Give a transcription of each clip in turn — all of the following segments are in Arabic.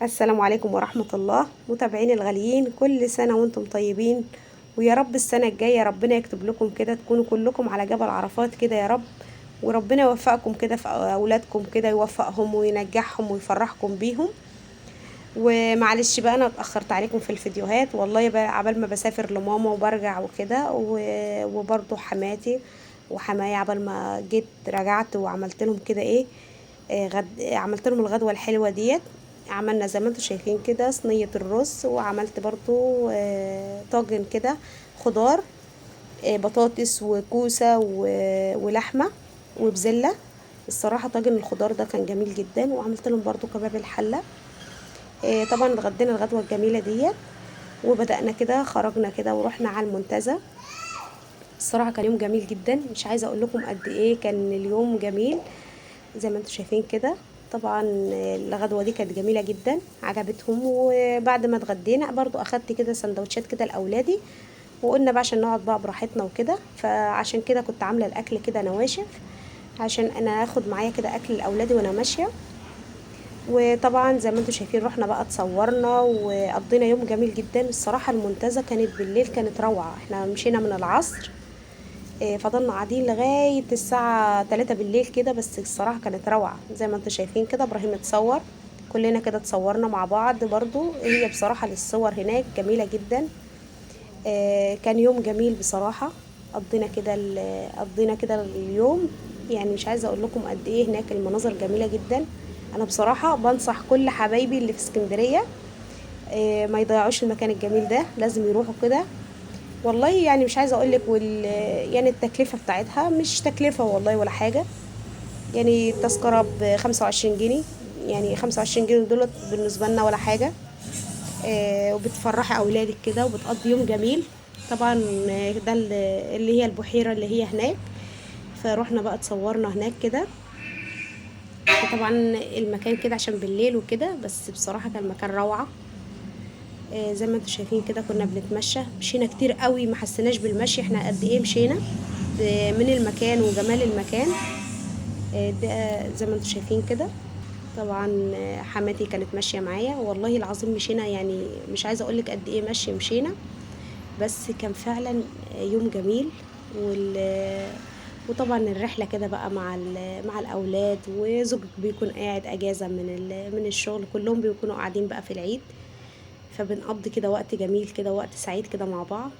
السلام عليكم ورحمة الله. متابعين الغاليين، كل سنة وانتم طيبين، ويا رب السنة الجاية ربنا يكتب لكم كده تكونوا كلكم على جبل عرفات كده يا رب. وربنا يوفقكم كده في أولادكم كده، يوفقهم وينجحهم ويفرحكم بيهم. ومعلش بقى أنا اتأخرت عليكم في الفيديوهات، والله بقى عبال ما بسافر لماما وبرجع وكده وبرضه حماتي وحماية عبال ما جيت رجعت وعملت لهم كده ايه. عملت لهم الغدوة الحلوة ديت. عملنا زي ما انتم شايفين كده صينية الرز، وعملت برضو طاجن كده خضار، بطاطس وكوسة ولحمة وبزلة. الصراحة طاجن الخضار ده كان جميل جدا، وعملت لهم برضو كباب الحلة. طبعا اتغدينا الغدوة الجميلة ديت، وبدأنا كده خرجنا كده ورحنا على المنتزه. الصراحة كان يوم جميل جدا، مش عايزة اقول لكم قد ايه كان اليوم جميل زي ما انتم شايفين كده. طبعا الغدوه دي كانت جميله جدا عجبتهم. وبعد ما اتغدينا برضو اخدت كده سندوتشات كده لاولادي، وقلنا بقى عشان نقعد بقى براحتنا وكده، فعشان كده كنت عامله الاكل كده نواشف عشان انا اخد معايا كده اكل لاولادي وانا ماشيه. وطبعا زي ما انتم شايفين رحنا بقى اتصورنا وقضينا يوم جميل جدا. الصراحه المنتزه كانت بالليل كانت روعه، احنا مشينا من العصر، فضلنا قاعدين لغاية الساعة 3 بالليل كده. بس الصراحة كانت روعة زي ما انتم شايفين كده. ابراهيم اتصور، كلنا كده اتصورنا مع بعض. برضو هي بصراحة للصور هناك جميلة جدا. كان يوم جميل بصراحة. قضينا كده اليوم. يعني مش عايزة اقول لكم قد ايه هناك المناظر جميلة جدا. انا بصراحة بنصح كل حبايبي اللي في اسكندرية ما يضيعوش المكان الجميل ده، لازم يروحوا كده. والله يعني مش عايزه اقول لك يعني التكلفه بتاعتها مش تكلفه والله ولا حاجه. يعني التذكره ب25 جنيه، يعني 25 جنيه دولت بالنسبه لنا ولا حاجه. وبتفرحي اولادك كده وبتقضي يوم جميل. طبعا ده اللي هي البحيره اللي هي هناك. فروحنا بقى اتصورنا هناك كده. طبعا المكان كده عشان بالليل وكده، بس بصراحه كان مكان روعه. زي ما انتم شايفين كده كنا بنتمشى، مشينا كتير قوي ما حسيناش بالمشي. احنا قد ايه مشينا من المكان وجمال المكان. ده زي ما انتم شايفين كده. طبعا حماتي كانت ماشيه معايا، والله العظيم مشينا يعني مش عايزه اقولك قد ايه مشينا. بس كان فعلا يوم جميل. وطبعا الرحله كده بقى مع الاولاد، وزوجك بيكون قاعد اجازه من الشغل، كلهم بيكونوا قاعدين بقى في العيد. فبنقضي كده وقت جميل كده، وقت سعيد كده مع بعض.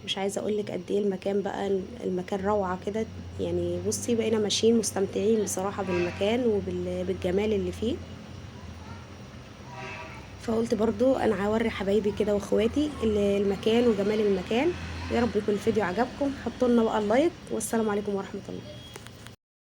مش عايزه اقولك قد ايه المكان بقى، المكان روعه كده. يعني بصي بقينا ماشيين مستمتعين بصراحه بالمكان وبالجمال اللي فيه. فقلت برضو انا هوري حبايبي كده واخواتي المكان وجمال المكان. يا رب يكون الفيديو عجبكم، حطوا لنا بقى اللايك، والسلام عليكم ورحمه الله.